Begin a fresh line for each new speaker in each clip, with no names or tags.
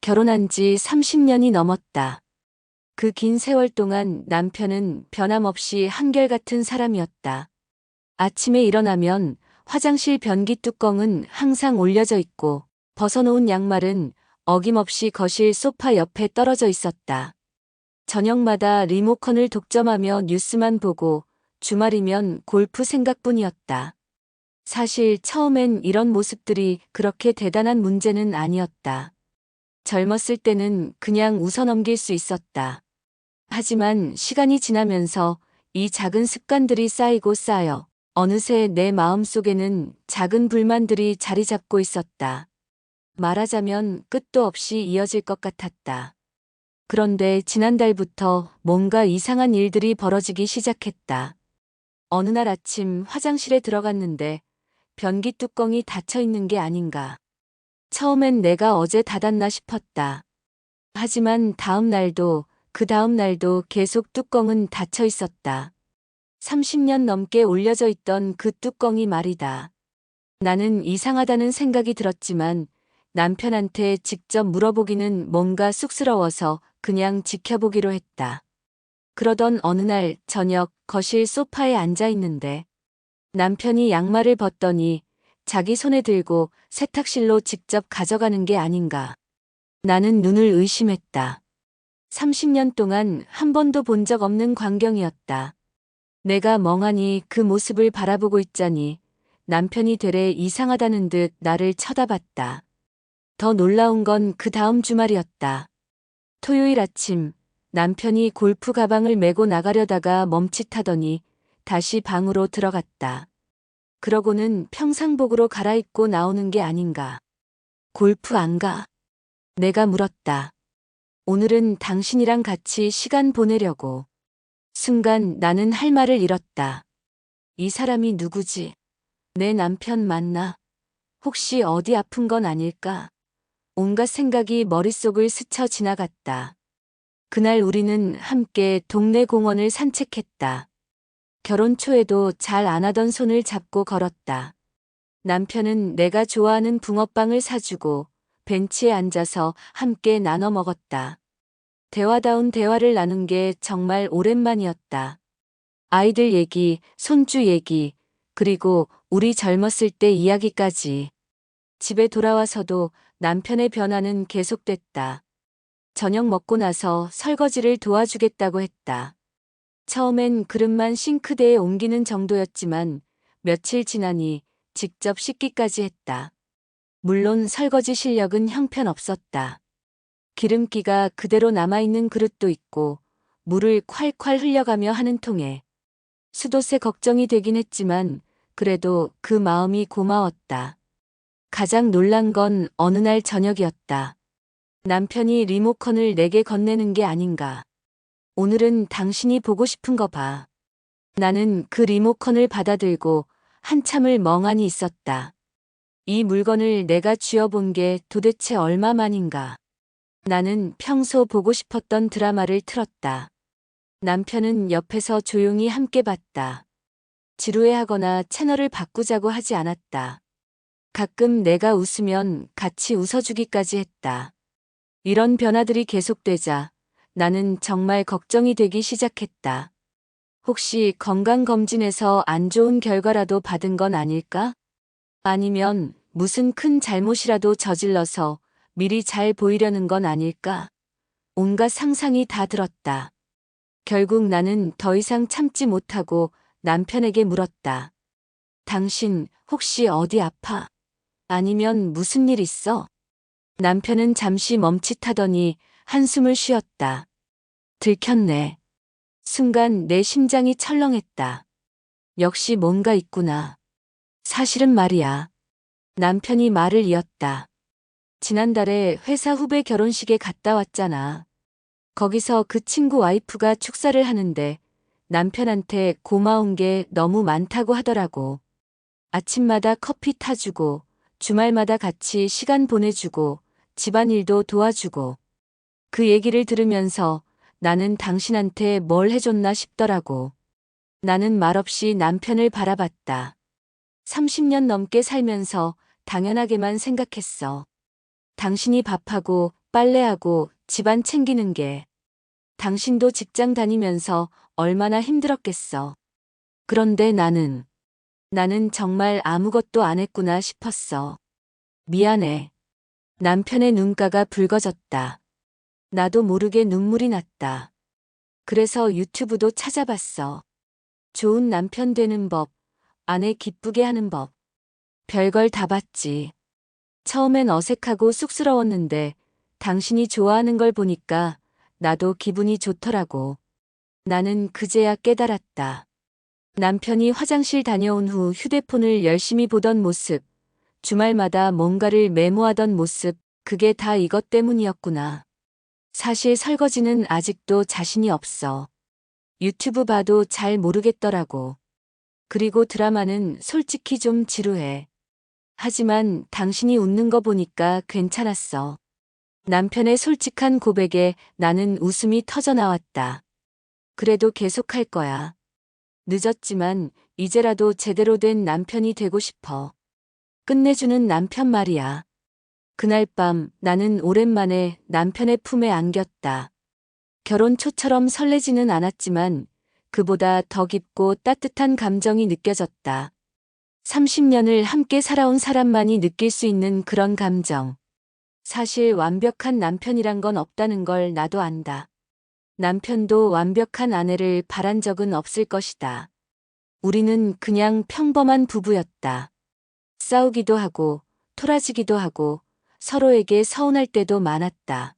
결혼한 지 30년이 넘었다. 그 긴 세월 동안 남편은 변함없이 한결같은 사람이었다. 아침에 일어나면 화장실 변기 뚜껑은 항상 올려져 있고 벗어놓은 양말은 어김없이 거실 소파 옆에 떨어져 있었다. 저녁마다 리모컨을 독점하며 뉴스만 보고 주말이면 골프 생각뿐이었다. 사실 처음엔 이런 모습들이 그렇게 대단한 문제는 아니었다. 젊었을 때는 그냥 웃어넘길 수 있었다. 하지만 시간이 지나면서 이 작은 습관들이 쌓이고 쌓여 어느새 내 마음속에는 작은 불만들이 자리 잡고 있었다. 말하자면 끝도 없이 이어질 것 같았다. 그런데 지난달부터 뭔가 이상한 일들이 벌어지기 시작했다. 어느 날 아침 화장실에 들어갔는데 변기 뚜껑이 닫혀 있는 게 아닌가. 처음엔 내가 어제 닫았나 싶었다. 하지만 다음 날도 그 다음 날도 계속 뚜껑은 닫혀 있었다. 30년 넘게 올려져 있던 그 뚜껑이 말이다. 나는 이상하다는 생각이 들었지만 남편한테 직접 물어보기는 뭔가 쑥스러워서 그냥 지켜보기로 했다. 그러던 어느 날 저녁 거실 소파에 앉아 있는데 남편이 양말을 벗더니 자기 손에 들고 세탁실로 직접 가져가는 게 아닌가. 나는 눈을 의심했다. 30년 동안 한 번도 본 적 없는 광경이었다. 내가 멍하니 그 모습을 바라보고 있자니 남편이 되레 이상하다는 듯 나를 쳐다봤다. 더 놀라운 건 그 다음 주말이었다. 토요일 아침 남편이 골프 가방을 메고 나가려다가 멈칫하더니 다시 방으로 들어갔다. 그러고는 평상복으로 갈아입고 나오는 게 아닌가. 골프 안 가? 내가 물었다. 오늘은 당신이랑 같이 시간 보내려고. 순간 나는 할 말을 잃었다. 이 사람이 누구지? 내 남편 맞나? 혹시 어디 아픈 건 아닐까? 온갖 생각이 머릿속을 스쳐 지나갔다. 그날 우리는 함께 동네 공원을 산책했다. 결혼 초에도 잘 안 하던 손을 잡고 걸었다. 남편은 내가 좋아하는 붕어빵을 사주고 벤치에 앉아서 함께 나눠 먹었다. 대화다운 대화를 나눈 게 정말 오랜만이었다. 아이들 얘기, 손주 얘기, 그리고 우리 젊었을 때 이야기까지. 집에 돌아와서도 남편의 변화는 계속됐다. 저녁 먹고 나서 설거지를 도와주겠다고 했다. 처음엔 그릇만 싱크대에 옮기는 정도였지만 며칠 지나니 직접 씻기까지 했다. 물론 설거지 실력은 형편없었다. 기름기가 그대로 남아있는 그릇도 있고 물을 콸콸 흘려가며 하는 통에 수도세 걱정이 되긴 했지만 그래도 그 마음이 고마웠다. 가장 놀란 건 어느 날 저녁이었다. 남편이 리모컨을 내게 건네는 게 아닌가. 오늘은 당신이 보고 싶은 거 봐. 나는 그 리모컨을 받아들고 한참을 멍하니 있었다. 이 물건을 내가 쥐어본 게 도대체 얼마만인가. 나는 평소 보고 싶었던 드라마를 틀었다. 남편은 옆에서 조용히 함께 봤다. 지루해하거나 채널을 바꾸자고 하지 않았다. 가끔 내가 웃으면 같이 웃어주기까지 했다. 이런 변화들이 계속되자 나는 정말 걱정이 되기 시작했다. 혹시 건강검진에서 안 좋은 결과라도 받은 건 아닐까? 아니면 무슨 큰 잘못이라도 저질러서 미리 잘 보이려는 건 아닐까? 온갖 상상이 다 들었다. 결국 나는 더 이상 참지 못하고 남편에게 물었다. 당신 혹시 어디 아파? 아니면 무슨 일 있어? 남편은 잠시 멈칫하더니 한숨을 쉬었다. 들켰네. 순간 내 심장이 철렁했다. 역시 뭔가 있구나. 사실은 말이야. 남편이 말을 이었다. 지난달에 회사 후배 결혼식에 갔다 왔잖아. 거기서 그 친구 와이프가 축사를 하는데 남편한테 고마운 게 너무 많다고 하더라고. 아침마다 커피 타주고 주말마다 같이 시간 보내주고 집안일도 도와주고. 그 얘기를 들으면서 나는 당신한테 뭘 해줬나 싶더라고. 나는 말없이 남편을 바라봤다. 30년 넘게 살면서 당연하게만 생각했어. 당신이 밥하고 빨래하고 집안 챙기는 게. 당신도 직장 다니면서 얼마나 힘들었겠어. 그런데 나는 정말 아무것도 안 했구나 싶었어. 미안해. 남편의 눈가가 붉어졌다. 나도 모르게 눈물이 났다. 그래서 유튜브도 찾아봤어. 좋은 남편 되는 법, 아내 기쁘게 하는 법. 별걸 다 봤지. 처음엔 어색하고 쑥스러웠는데 당신이 좋아하는 걸 보니까 나도 기분이 좋더라고. 나는 그제야 깨달았다. 남편이 화장실 다녀온 후 휴대폰을 열심히 보던 모습, 주말마다 뭔가를 메모하던 모습, 그게 다 이것 때문이었구나. 사실 설거지는 아직도 자신이 없어. 유튜브 봐도 잘 모르겠더라고. 그리고 드라마는 솔직히 좀 지루해. 하지만 당신이 웃는 거 보니까 괜찮았어. 남편의 솔직한 고백에 나는 웃음이 터져 나왔다. 그래도 계속할 거야. 늦었지만 이제라도 제대로 된 남편이 되고 싶어. 끝내주는 남편 말이야. 그날 밤 나는 오랜만에 남편의 품에 안겼다. 결혼 초처럼 설레지는 않았지만 그보다 더 깊고 따뜻한 감정이 느껴졌다. 30년을 함께 살아온 사람만이 느낄 수 있는 그런 감정. 사실 완벽한 남편이란 건 없다는 걸 나도 안다. 남편도 완벽한 아내를 바란 적은 없을 것이다. 우리는 그냥 평범한 부부였다. 싸우기도 하고, 토라지기도 하고, 서로에게 서운할 때도 많았다.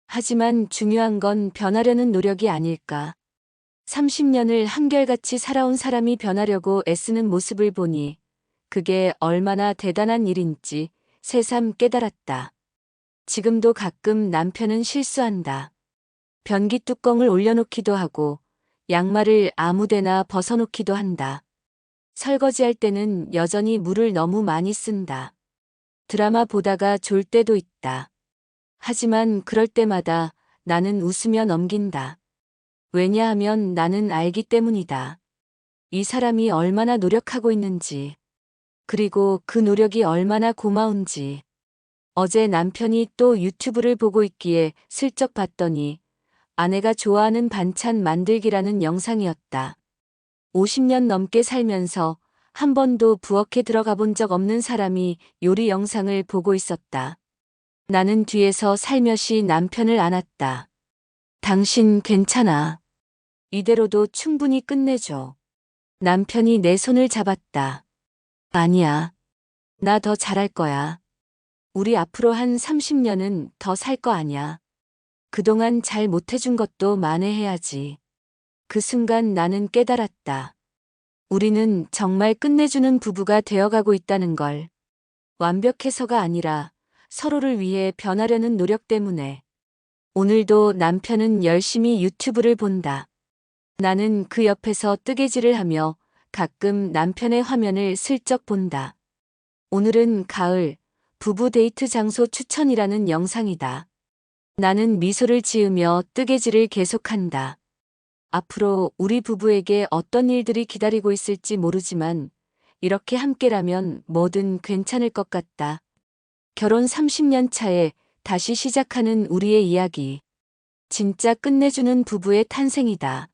하지만 중요한 건 변하려는 노력이 아닐까. 30년을 한결같이 살아온 사람이 변하려고 애쓰는 모습을 보니 그게 얼마나 대단한 일인지 새삼 깨달았다. 지금도 가끔 남편은 실수한다. 변기 뚜껑을 올려놓기도 하고 양말을 아무데나 벗어놓기도 한다. 설거지할 때는 여전히 물을 너무 많이 쓴다. 드라마 보다가 졸 때도 있다. 하지만 그럴 때마다 나는 웃으며 넘긴다. 왜냐하면 나는 알기 때문이다. 이 사람이 얼마나 노력하고 있는지, 그리고 그 노력이 얼마나 고마운지. 어제 남편이 또 유튜브를 보고 있기에 슬쩍 봤더니 아내가 좋아하는 반찬 만들기라는 영상이었다. 50년 넘게 살면서 한 번도 부엌에 들어가 본 적 없는 사람이 요리 영상을 보고 있었다. 나는 뒤에서 살며시 남편을 안았다. 당신 괜찮아. 이대로도 충분히 끝내줘. 남편이 내 손을 잡았다. 아니야. 나 더 잘할 거야. 우리 앞으로 한 30년은 더 살 거 아냐. 그동안 잘 못해준 것도 만회해야지. 그 순간 나는 깨달았다. 우리는 정말 끝내주는 부부가 되어가고 있다는 걸. 완벽해서가 아니라 서로를 위해 변하려는 노력 때문에. 오늘도 남편은 열심히 유튜브를 본다. 나는 그 옆에서 뜨개질을 하며 가끔 남편의 화면을 슬쩍 본다. 오늘은 가을, 부부 데이트 장소 추천이라는 영상이다. 나는 미소를 지으며 뜨개질을 계속한다. 앞으로 우리 부부에게 어떤 일들이 기다리고 있을지 모르지만 이렇게 함께라면 뭐든 괜찮을 것 같다. 결혼 30년 차에 다시 시작하는 우리의 이야기. 진짜 끝내주는 부부의 탄생이다.